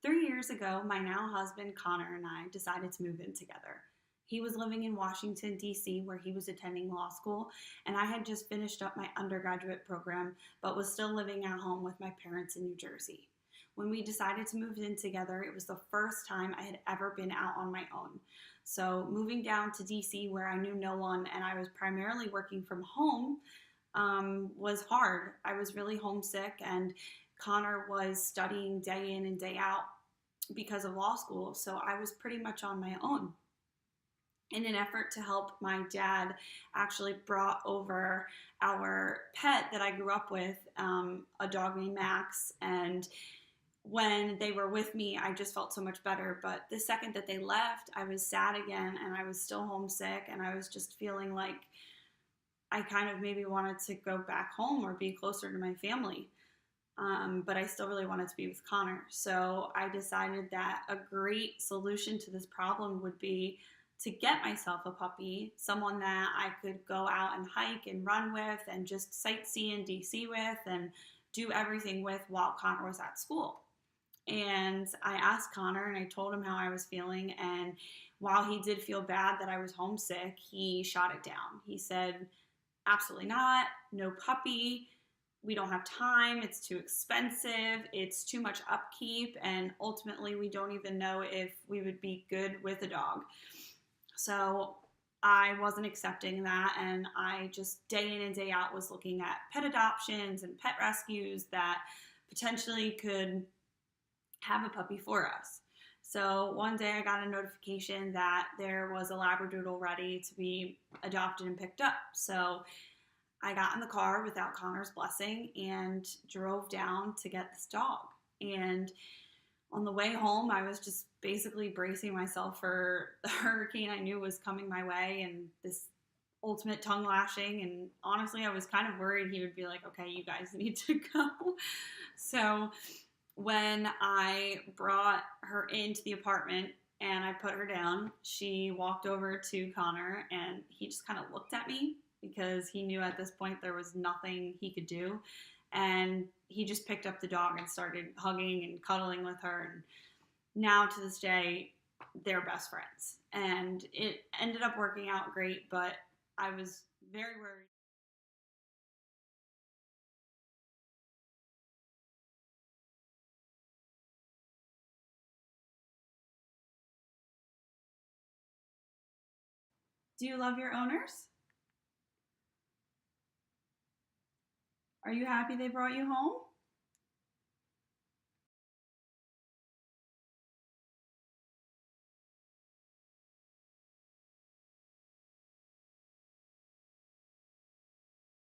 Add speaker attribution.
Speaker 1: 3 years ago, my now husband Connor and I decided to move in together. He was living in Washington, D.C., where he was attending law school, and I had just finished up my undergraduate program, but was still living at home with my parents in New Jersey. When we decided to move in together, it was the first time I had ever been out on my own. So, moving down to DC, where I knew no one and I was primarily working from home, was hard. I was really homesick, and Connor was studying day in and day out because of law school. So I was pretty much on my own. In an effort to help, my dad actually brought over our pet that I grew up with, a dog named Max. And when they were with me, I just felt so much better. But the second that they left, I was sad again, and I was still homesick, and I was just feeling like I kind of maybe wanted to go back home or be closer to my family. But I still really wanted to be with Connor. So I decided that a great solution to this problem would be to get myself a puppy, someone that I could go out and hike and run with and just sightsee in DC with and do everything with while Connor was at school. And I asked Connor and I told him how I was feeling. And while he did feel bad that I was homesick, he shot it down. He said, absolutely not, no puppy. We don't have time, it's too expensive, it's too much upkeep, and ultimately we don't even know if we would be good with a dog. So I wasn't accepting that, and I just day in and day out was looking at pet adoptions and pet rescues that potentially could have a puppy for us. So one day I got a notification that there was a Labradoodle ready to be adopted and picked up. So I got in the car without Connor's blessing and drove down to get this dog. And on the way home, I was just basically bracing myself for the hurricane I knew was coming my way and this ultimate tongue lashing. And honestly, I was kind of worried he would be like, okay, you guys need to go. So when I brought her into the apartment and I put her down, she walked over to Connor and he just kind of looked at me because he knew at this point there was nothing he could do. And he just picked up the dog and started hugging and cuddling with her. And now to this day, they're best friends. And it ended up working out great, but I was very worried. Do you love your owners? Are you happy they brought you home?